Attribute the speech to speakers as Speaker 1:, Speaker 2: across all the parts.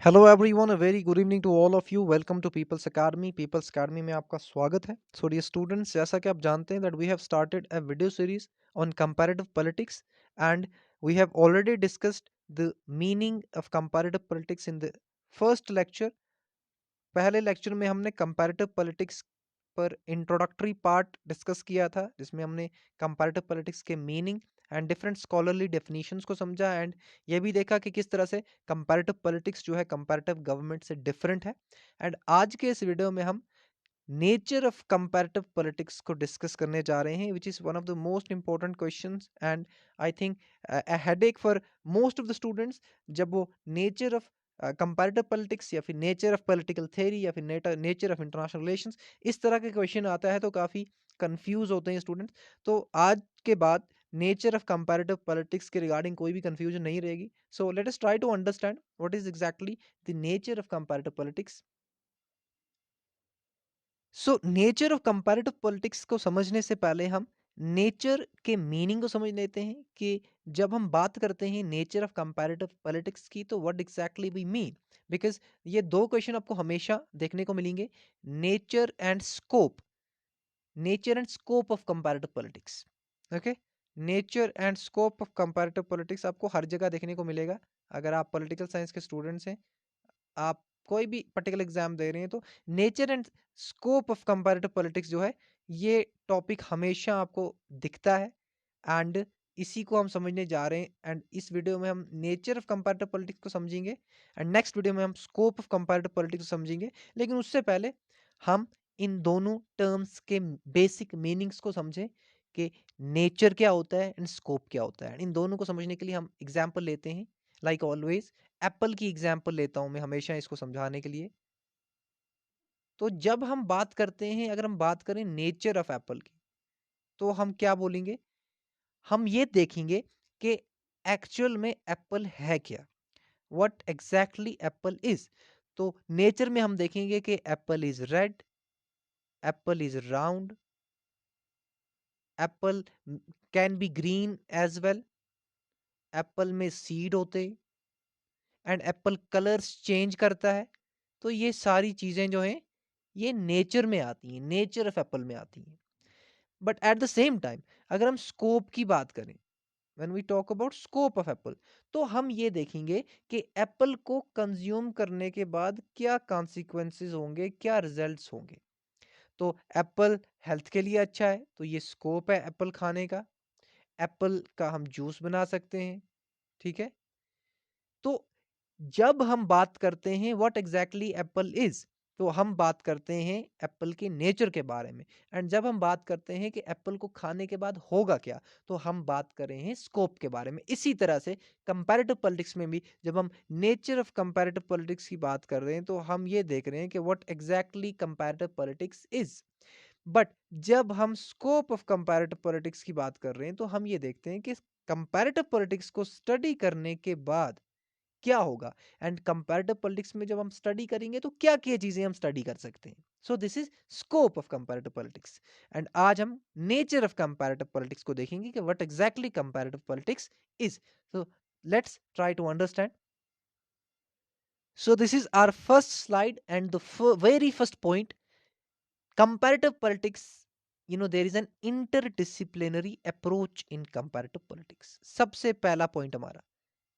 Speaker 1: Hello everyone, a very good evening to all of you. Welcome to People's Academy. People's Academy में आपका स्वागत है। So dear students, जैसा कि आप जानते हैं that we have started a video series on comparative politics and we have already discussed the meaning of comparative politics in the first lecture. पहले लेक्चर में हमने कंपैरेटिव पॉलिटिक्स पर इंट्रोडक्टरी पार्ट डिस्कस किया था, जिसमें हमने कंपैरेटिव पॉलिटिक्स के meaning and different scholarly definitions को समझा एंड ये भी देखा कि किस तरह से कंपैरेटिव पॉलिटिक्स जो है कंपैरेटिव गवर्नमेंट से डिफरेंट है। एंड आज के इस वीडियो में हम नेचर ऑफ कंपैरेटिव पॉलिटिक्स को डिस्कस करने जा रहे हैं, which is one of the most important questions and I think a headache for most of the students. जब वो नेचर ऑफ कंपैरेटिव पॉलिटिक्स या फिर नेचर ऑफ पॉलिटिकल थ्योरी या फिर नेचर ऑफ इंटरनेशनल रिलेशंस इस तरह के क्वेश्चन आता है तो काफ़ी कंफ्यूज होते हैं स्टूडेंट्स। तो आज के बाद नेचर ऑफ कंपैरेटिव पॉलिटिक्स के रिगार्डिंग कोई भी कंफ्यूजन नहीं रहेगी। So let us try to understand what is exactly the nature of comparative politics. So nature of comparative politics को समझने से पहले हम नेचर के मीनिंग को समझ लेते हैं कि जब हम बात करते हैं नेचर ऑफ कंपैरेटिव पॉलिटिक्स की तो what exactly we mean. Because ये दो क्वेश्चन आपको हमेशा देखने को मिलेंगे। Nature and scope, nature and scope of comparative politics. Okay, nature and scope of comparative politics आपको हर जगह देखने को मिलेगा। अगर आप पॉलिटिकल साइंस के स्टूडेंट्स हैं, आप कोई भी पर्टिकुलर एग्जाम दे रहे हैं, तो nature and scope of comparative politics जो है ये टॉपिक हमेशा आपको दिखता है एंड इसी को हम समझने जा रहे हैं। एंड इस वीडियो में हम नेचर ऑफ कंपैरेटिव पॉलिटिक्स को समझेंगे एंड नेक्स्ट वीडियो में हम स्कोप ऑफ कंपैरेटिव पॉलिटिक्स को समझेंगे। लेकिन उससे पहले हम इन दोनों टर्म्स के बेसिक मीनिंग्स को समझें कि नेचर क्या होता है एंड स्कोप क्या होता है। इन दोनों को समझने के लिए हम एग्जाम्पल लेते हैं। लाइक ऑलवेज एप्पल की एग्जाम्पल लेता हूं मैं हमेशा इसको समझाने के लिए। तो जब हम बात करते हैं, अगर हम बात करें नेचर ऑफ एप्पल की, तो हम क्या बोलेंगे? हम ये देखेंगे कि एक्चुअल में एप्पल है क्या, व्हाट एग्जैक्टली एप्पल इज। तो नेचर में हम देखेंगे कि apple is red, apple is round, apple can be green as well, apple में सीड होते एंड एप्पल कलर्स चेंज करता है। तो ये सारी चीजें जो हैं ये नेचर में आती हैं, नेचर ऑफ एप्पल में आती हैं। But at the same time अगर हम स्कोप की बात करें, when we talk about scope of Apple, तो हम ये देखेंगे कि एप्पल को कंज्यूम करने के बाद क्या कॉन्सिक्वेंसेस होंगे, क्या रिजल्ट्स होंगे। तो एप्पल हेल्थ के लिए अच्छा है, तो ये स्कोप है एप्पल खाने का। एप्पल का हम जूस बना सकते हैं, ठीक है। तो जब हम बात करते हैं व्हाट एग्जैक्टली एप्पल इज, तो हम बात करते हैं एप्पल के नेचर के बारे में। एंड जब हम बात करते हैं कि एप्पल को खाने के बाद होगा क्या, तो हम बात कर रहे हैं स्कोप के बारे में। इसी तरह से कंपैरेटिव पॉलिटिक्स में भी जब हम नेचर ऑफ कंपैरेटिव पॉलिटिक्स की बात कर रहे हैं, तो हम ये देख रहे हैं कि what exactly comparative politics is. But जब हम स्कोप ऑफ कंपैरेटिव पॉलिटिक्स की बात कर रहे हैं, तो हम ये देखते हैं कि कंपैरेटिव पॉलिटिक्स को स्टडी करने के बाद क्या होगा। एंड कंपैरेटिव पॉलिटिक्स में जब हम स्टडी करेंगे तो क्या क्या चीजें हम स्टडी कर सकते हैं। So this is scope of comparative politics. And आज हम नेचर ऑफ कंपैरेटिव पॉलिटिक्स को देखेंगे कि what exactly comparative politics is. So let's try to understand. So this is our first slide and the very first point, comparative politics. There is an interdisciplinary approach in comparative politics. सबसे पहला point हमारा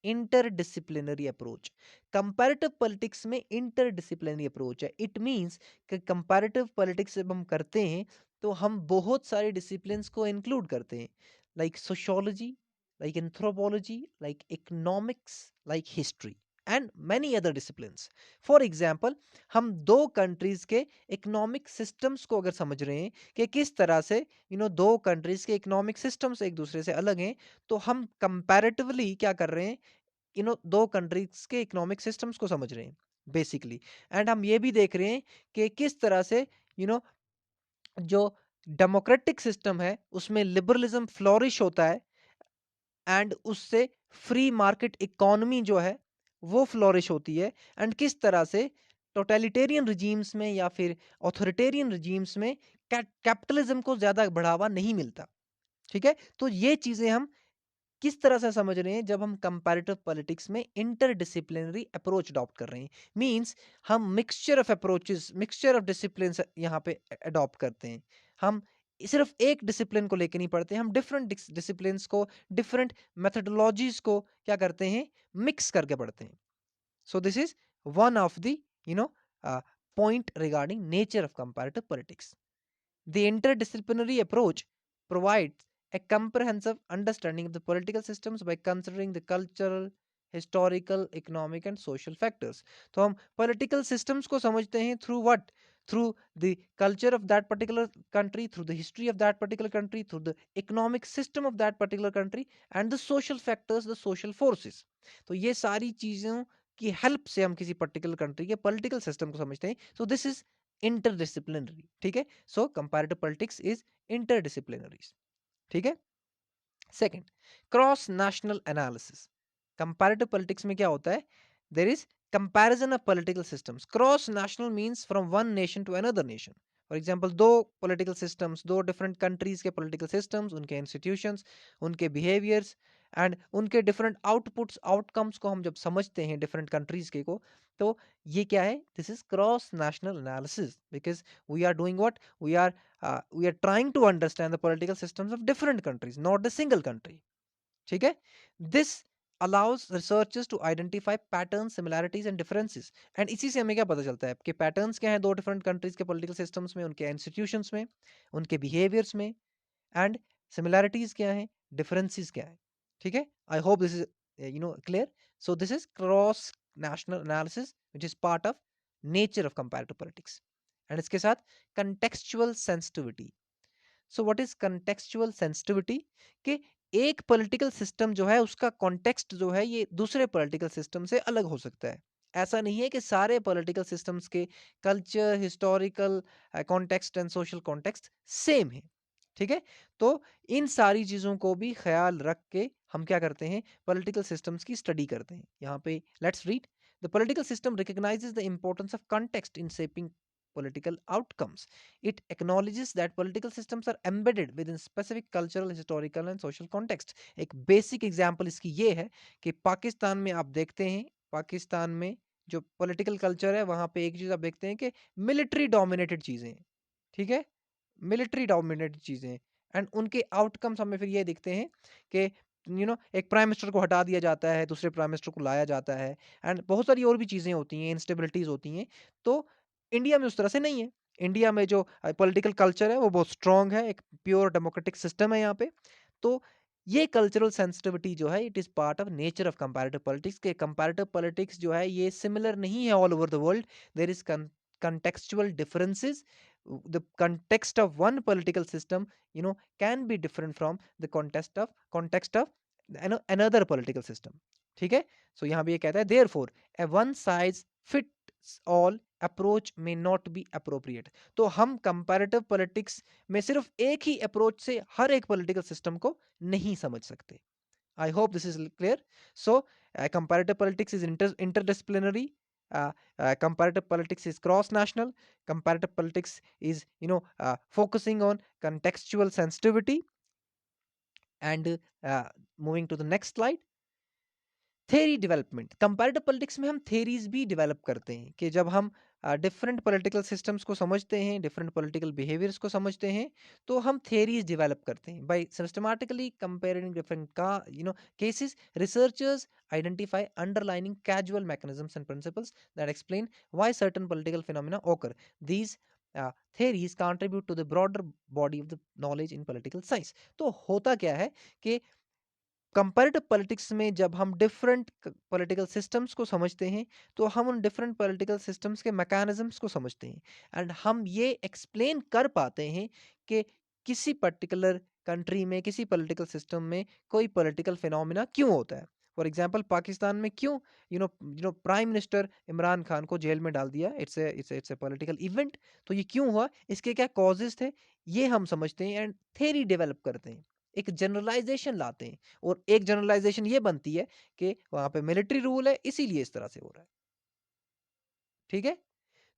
Speaker 1: interdisciplinary approach. Comparative politics में interdisciplinary approach है। It means कि comparative politics जब हम करते हैं तो हम बहुत सारे डिसिप्लिन्स को इंक्लूड करते हैं, like sociology, like anthropology, like economics, like history and many other disciplines. For example, हम दो कंट्रीज के इकोनॉमिक सिस्टम्स को अगर समझ रहे हैं कि किस तरह से दो कंट्रीज के इकोनॉमिक सिस्टम्स एक दूसरे से अलग हैं, तो हम कंपैरेटिवली क्या कर रहे हैं, दो कंट्रीज के इकोनॉमिक सिस्टम्स को समझ रहे हैं बेसिकली। एंड हम ये भी देख रहे हैं कि किस तरह से यू नो जो डेमोक्रेटिक सिस्टम है उसमें लिबरलिज्म फ्लोरिश होता है एंड उससे फ्री मार्केट इकोनॉमी जो है वो फ्लोरिश होती है। एंड किस तरह से टोटलिटेरियन रिजीम्स में या फिर ऑथोरिटेरियन रिजीम्स में कैपिटलिज्म को ज्यादा बढ़ावा नहीं मिलता। ठीक है, तो ये चीजें हम किस तरह से समझ रहे हैं? जब हम कंपैरेटिव पॉलिटिक्स में इंटरडिसिप्लिनरी अप्रोच अडॉप्ट कर रहे हैं, मींस हम mixture of approaches, mixture of discipline यहाँ पे अडॉप्ट करते हैं। हम सिर्फ एक डिसिप्लिन को लेके नहीं पढ़ते, हम डिफरेंट डिसिप्लिन्स को, डिफरेंट मेथडोलॉजीज को क्या करते हैं, मिक्स करके पढ़ते हैं। So this is one of the you know point regarding nature of comparative politics. The interdisciplinary approach provides a comprehensive understanding of the political systems by considering the cultural, historical, economic and social factors. तो हम political systems को समझते हैं through what? Through the culture of that particular country, through the history of that particular country, through the economic system of that particular country and the social factors, the social forces. तो ये सारी चीज़ों की help से हम किसी particular country के political system को समझते हैं. So this is interdisciplinary. ठीक है, so comparative politics is interdisciplinary. ठीक है. Second, cross national analysis. Comparative politics में क्या होता है? There is comparison of political systems. Cross national means from one nation to another nation. For example, दो political systems, दो डिफरेंट कंट्रीज के political systems, उनके इंस्टीट्यूशंस, उनके बिहेवियर्स एंड उनके डिफरेंट आउटपुट्स, आउटकम्स को हम जब समझते हैं डिफरेंट कंट्रीज के को, तो ये क्या है? This is cross national analysis, because we are doing what? We are trying to understand the political systems of different countries, not the single country. ठीक है. This allows researchers to identify patterns, similarities and differences. And इसी से हमें क्या पता चलता है कि पैटर्न्स क्या हैं दो डिफरेंट कंट्रीज के पॉलिटिकल सिस्टम्स में, उनके इंस्टीट्यूशंस में, उनके बिहेवियर्स में, एंड सिमिलैरिटीज क्या हैं, डिफरेंसेस क्या हैं. ठीक है. आई hope this is clear. So this is cross national analysis which is part of nature of comparative politics. And इसके साथ contextual sensitivity. So what is contextual sensitivity? कि एक पॉलिटिकल सिस्टम जो है उसका कॉन्टेक्स्ट जो है ये दूसरे पॉलिटिकल सिस्टम से अलग हो सकता है. ऐसा नहीं है कि सारे पॉलिटिकल सिस्टम्स के culture, historical context and social context same है. ठीक है. तो इन सारी चीजों को भी ख्याल रख के हम क्या करते हैं, पॉलिटिकल सिस्टम्स की स्टडी करते हैं. यहाँ पे let's read. The political system recognises the importance of context in shaping political outcomes. It acknowledges that political systems are embedded within specific cultural, historical and social context. एक basic example इसकी ये है कि पाकिस्तान में आप देखते हैं, पाकिस्तान में जो political culture है वहाँ पे एक चीज़ आप देखते हैं कि military dominated चीज़ें हैं. ठीक है, military dominated चीज़ें हैं. एंड उनके आउटकम्स हमें फिर ये दिखते हैं कि एक प्राइम मिनिस्टर को हटा दिया जाता है, दूसरे प्राइम मिनिस्टर को लाया जाता है, एंड बहुत सारी और भी चीज़ें होती हैं, इंस्टेबिलिटीज होती हैं. तो इंडिया में उस तरह से नहीं है. इंडिया में जो पॉलिटिकल कल्चर है वो बहुत स्ट्रांग है, एक प्योर डेमोक्रेटिक सिस्टम है यहाँ पे. तो ये कल्चरल सेंसिटिविटी जो है, it is part of nature of comparative politics. के कंपैरेटिव पॉलिटिक्स जो है ये सिमिलर नहीं है all over the world. There is contextual differences. The context of one political system can be different from the context of another political system. ठीक है. सो यहाँ भी ये कहता है therefore a one size fits all approach में not be appropriate. तो हम कंपैरेटिव पॉलिटिक्स में सिर्फ एक ही अप्रोच से हर एक पॉलिटिकल सिस्टम को नहीं समझ सकते. आई hope this is clear. So comparative politics is interdisciplinary. Comparative politics is cross national. Comparative politics is focusing on contextual sensitivity. And moving to the next slide, theory development. Comparative politics में हम theories भी develop करते हैं कि जब हम different political systems को समझते हैं, डिफरेंट पॉलिटिकल बिहेवियर्स को समझते हैं, तो हम थेरीज डेवलप करते हैं by systematically comparing different cases. Researchers identify underlying causal mechanisms and principles that explain why certain political phenomena occur. These theories contribute to the broader body of the knowledge in political science. तो होता क्या है कि comparative politics में जब हम different political systems को समझते हैं, तो हम उन डिफरेंट पॉलिटिकल सिस्टम्स के मैकेनिज्म्स को समझते हैं, एंड हम ये एक्सप्लेन कर पाते हैं कि किसी पर्टिकुलर कंट्री में, किसी पॉलिटिकल सिस्टम में कोई पॉलिटिकल फिनोमिना क्यों होता है. फॉर एग्जांपल, पाकिस्तान में क्यों प्राइम मिनिस्टर इमरान खान को जेल में डाल दिया, इट्स ए पॉलिटिकल इवेंट. तो ये क्यों हुआ, इसके क्या कॉजेज थे, ये हम समझते हैं एंड थ्योरी डेवलप करते हैं, एक जनरलाइजेशन लाते हैं. और एक जनरलाइजेशन ये बनती है कि वहां पे मिलिट्री रूल है, इसीलिए इस तरह से हो रहा है. ठीक है.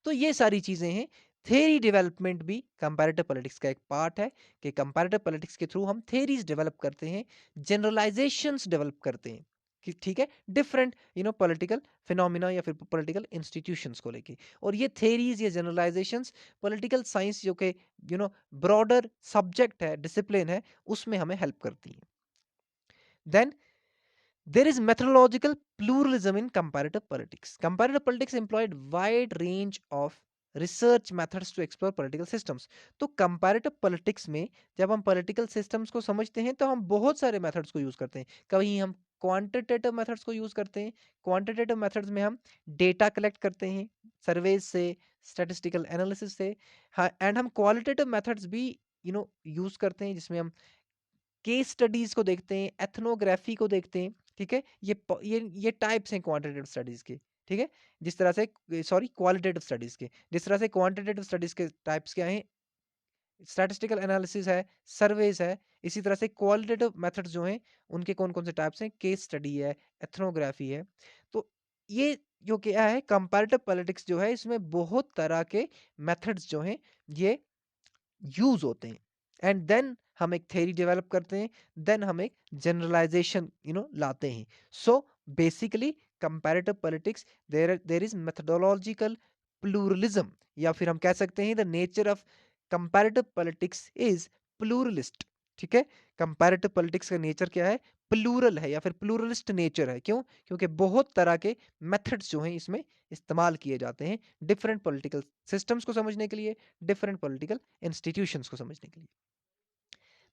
Speaker 1: तो ये सारी चीजें हैं. थेरी डेवलपमेंट भी कंपैरेटिव पॉलिटिक्स का एक पार्ट है कि कंपैरेटिव पॉलिटिक्स के थ्रू हम थेरीज डेवलप करते हैं, जनरलाइजेशंस डेवलप करते हैं कि ठीक है, डिफरेंट पॉलिटिकल फिनोमिना या फिर पॉलिटिकल इंस्टीट्यूशंस को लेके। और ये थेरीज या जनरलाइजेशंस पॉलिटिकल साइंस जो कि ब्रॉडर सब्जेक्ट है, डिसिप्लिन है, उसमें हमें हेल्प करती है। Then there is methodological pluralism in comparative politics. Comparative politics employed wide range of research methods to explore political systems. तो comparative politics में जब हम political systems को समझते हैं तो हम बहुत सारे methods को use करते हैं। कभी हम quantitative methods को use करते हैं। quantitative methods में हम data collect करते हैं surveys से, statistical analysis से, हाँ, and हम qualitative methods भी use करते हैं जिसमें हम केस स्टडीज को देखते हैं, एथनोग्राफी को देखते हैं। ठीक है, ये टाइप्स हैं क्वांटिटेटिव स्टडीज के। ठीक है, जिस तरह से सॉरी क्वालिटेटिव स्टडीज के, जिस तरह से क्वांटिटेटिव स्टडीज के टाइप्स क्या हैं, स्टैटिस्टिकल एनालिसिस है, सर्वेज है। इसी तरह से क्वालिटेटिव मेथड्स जो हैं उनके कौन कौन से टाइप्स हैं, केस स्टडी है, एथनोग्राफी है। तो ये जो क्या है, कंपैरेटिव पॉलिटिक्स जो है, इसमें बहुत तरह के मेथड्स जो हैं ये यूज होते हैं। एंड देन हम एक थ्योरी डेवलप करते हैं, देन हम एक जनरलाइजेशन लाते हैं। So basically comparative politics, there is methodological pluralism, या फिर हम कह सकते हैं the nature of comparative politics is pluralist. ठीक है, कंपैरेटिव पॉलिटिक्स का नेचर क्या है, प्लूरल है या फिर प्लूरलिस्ट नेचर है। क्यों? क्योंकि बहुत तरह के मेथड्स जो हैं इसमें इस्तेमाल किए जाते हैं डिफरेंट पॉलिटिकल सिस्टम्स को समझने के लिए, डिफरेंट पॉलिटिकल इंस्टीट्यूशंस को समझने के लिए।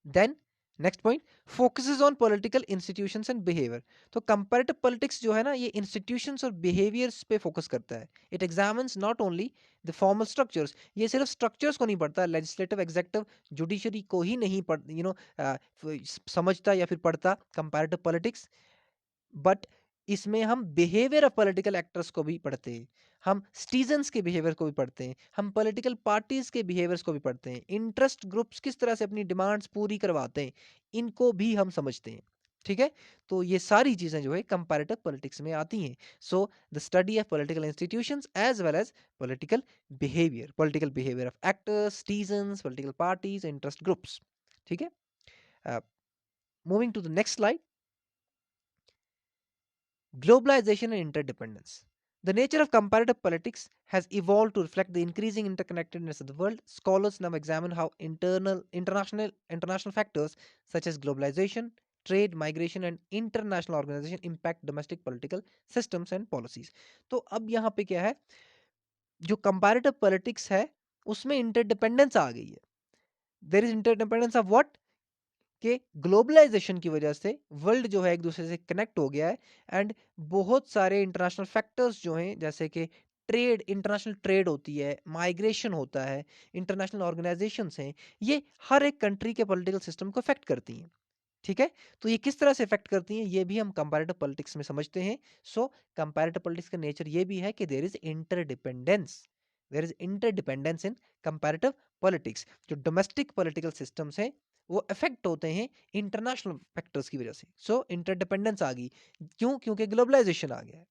Speaker 1: Then next point, focuses on political institutions and behaviour. तो कंपैरेटिव पॉलिटिक्स जो है ना, ये इंस्टीट्यूशंस और बिहेवियर्स पे फोकस करता है। It examines not only the formal structures, ये सिर्फ स्ट्रक्चर्स को नहीं पढ़ता, लेजिस्लेटिव, एग्जीक्यूटिव, जुडिशरी को ही नहीं समझता या फिर पढ़ता कंपैरेटिव पॉलिटिक्स, बट इसमें हम बिहेवियर ऑफ पॉलिटिकल एक्टर्स को भी पढ़ते हैं, हम सिटीजन्स के बिहेवियर को भी पढ़ते हैं, हम पॉलिटिकल पार्टीज के बिहेवियर्स को भी पढ़ते हैं, इंटरेस्ट ग्रुप्स किस तरह से अपनी डिमांड्स पूरी करवाते हैं, इनको भी हम समझते हैं। ठीक है, तो ये सारी चीजें जो है कंपैरेटिव पॉलिटिक्स में आती हैं। So the study of political institutions as well as political behaviour of actors, citizens, political parties, interest groups. ठीक है, moving to the next slide, globalization and interdependence. The nature of comparative politics has evolved to reflect the increasing interconnectedness of the world. Scholars now examine how international factors such as globalization, trade, migration and international organization impact domestic political systems and policies. तो अब यहाँ पे क्या है, जो comparative politics है उसमें interdependence आ गई है। There is interdependence of what? कि ग्लोबलाइजेशन की वजह से वर्ल्ड जो है एक दूसरे से कनेक्ट हो गया है, एंड बहुत सारे इंटरनेशनल फैक्टर्स जो हैं, जैसे कि ट्रेड, इंटरनेशनल ट्रेड होती है, माइग्रेशन होता है, इंटरनेशनल ऑर्गेनाइजेशंस हैं, ये हर एक कंट्री के पॉलिटिकल सिस्टम को इफेक्ट करती हैं। ठीक है, तो ये किस तरह से इफेक्ट करती हैं ये भी हम कंपैरेटिव पॉलिटिक्स में समझते हैं। सो कंपैरेटिव पॉलिटिक्स का नेचर ये भी है कि there is interdependence in comparative politics. जो डोमेस्टिक पॉलिटिकल सिस्टम्स हैं वो इफेक्ट होते हैं इंटरनेशनल फैक्टर्स की वजह से। सो इंटरडिपेंडेंस आ गई, क्यों? क्योंकि ग्लोबलाइजेशन आ गया है।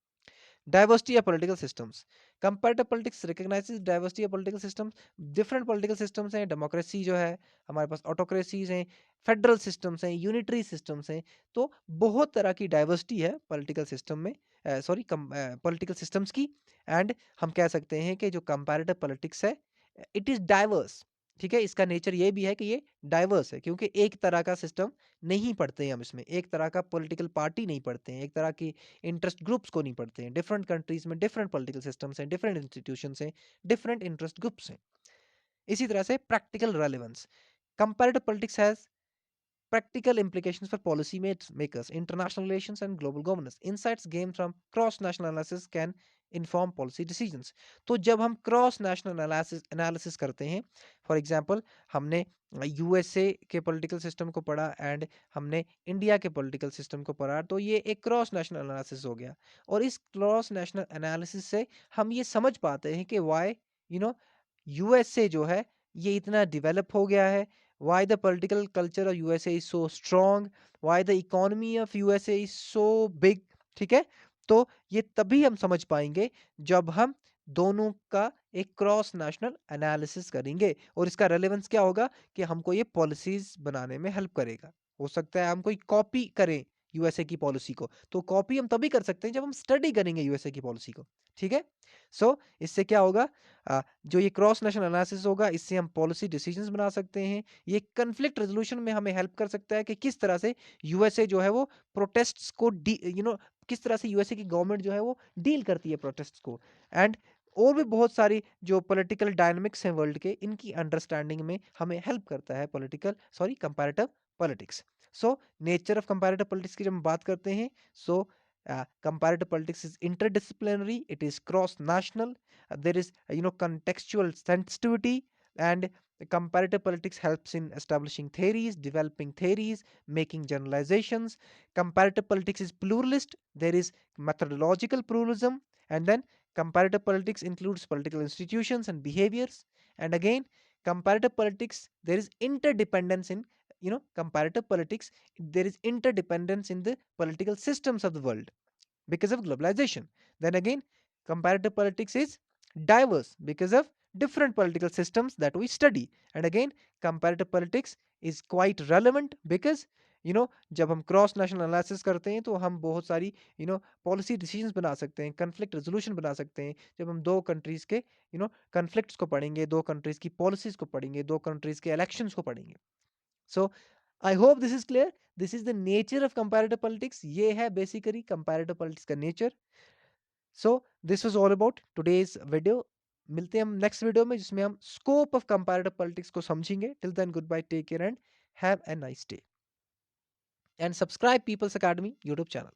Speaker 1: Diversity of political systems. Comparative politics recognizes diversity of political systems. Different political systems हैं, democracy जो है, हमारे पास autocracies हैं, फेडरल सिस्टम्स हैं, यूनिटरी सिस्टम्स हैं। तो बहुत तरह की डाइवर्सिटी है पॉलिटिकल सिस्टम में, पॉलिटिकल सिस्टम्स की। एंड हम कह सकते हैं कि जो कंपैरेटिव पॉलिटिक्स है, इट इज़ डाइवर्स। ठीक है, इसका नेचर ये भी है कि ये डाइवर्स है, क्योंकि एक तरह का सिस्टम नहीं पढ़ते हैं हम इसमें, एक तरह का पॉलिटिकल पार्टी नहीं पढ़ते हैं, एक तरह की इंटरेस्ट ग्रुप्स को नहीं पढ़ते हैं। डिफरेंट कंट्रीज में डिफरेंट पॉलिटिकल सिस्टम्स हैं, डिफरेंट इंस्टीट्यूशंस हैं, डिफरेंट इंटरेस्ट ग्रुप्स हैं। इसी तरह से practical relevance, comparative politics has practical implications for policy makers, international relations and global governance. Insights gained from cross national analysis can inform policy decisions. तो जब हम cross national analysis करते हैं, for example हमने यूएसए के political system को पढ़ा and हमने इंडिया के पॉलिटिकल सिस्टम को पढ़ा, तो ये एक क्रॉस नेशनल एनालिसिस हो गया। और इस क्रॉस नेशनल एनालिसिस से हम ये समझ पाते हैं कि वाई यूएसए जो है ये इतना डेवलप हो गया है, why the political culture of USA is so strong, why the economy of USA is so big। ठीक है, तो ये तभी हम समझ पाएंगे जब हम दोनों का एक क्रॉस नेशनल एनालिसिस करेंगे और इसका रेलेवेंस क्या होगा कि हमको ये पॉलिसीज बनाने में हेल्प करेगा। हो सकता है हम कोई कॉपी करें यूएसए की पॉलिसी को, तो कॉपी हम तभी कर सकते हैं जब हम स्टडी करेंगे यूएसए की पॉलिसी को। ठीक है, सो इससे क्या होगा, जो ये क्रॉस नेशनल एनालिसिस होगा इससे हम पॉलिसी डिसीजंस बना सकते हैं। ये कन्फ्लिक्ट रेजोल्यूशन में हमें हेल्प कर सकता है कि किस तरह से यूएसए जो है वो प्रोटेस्ट्स को किस तरह से यूएसए की गवर्नमेंट जो है वो डील करती है प्रोटेस्ट्स को। एंड और भी बहुत सारी जो पॉलिटिकल डायनामिक्स हैं वर्ल्ड के, इनकी अंडरस्टैंडिंग में हमें हेल्प करता है comparative politics. So nature of comparative politics की जब हम बात करते हैं, सो comparative politics is interdisciplinary, it is cross national, there is contextual sensitivity, and comparative politics helps in establishing theories, developing theories, making generalizations. Comparative politics is pluralist, there is methodological pluralism, and then comparative politics includes political institutions and behaviors. And again, comparative politics, there is interdependence in comparative politics, there is interdependence in the political systems of the world because of globalization. Then again, comparative politics is diverse because of different political systems that we study. And again, comparative politics is quite relevant because जब हम cross national analysis करते हैं तो हम बहुत सारी policy decisions बना सकते हैं, कन्फ्लिक्ट रेजोल्यूशन बना सकते हैं। जब हम दो कंट्रीज के कन्फ्लिक्ट्स को पढ़ेंगे, दो कंट्रीज की पॉलिसीज को पढ़ेंगे, दो कंट्रीज के इलेक्शंस को पढ़ेंगे। So I hope this is clear. This is the nature of comparative politics. ये है बेसिकली कंपैरेटिव पॉलिटिक्स का नेचर। So this was all about today's video. मिलते हैं हम नेक्स्ट वीडियो में जिसमें हम स्कोप ऑफ कंपैरेटिव पॉलिटिक्स को समझेंगे। Till then goodbye, take care and have a nice day, and subscribe People's Academy YouTube channel.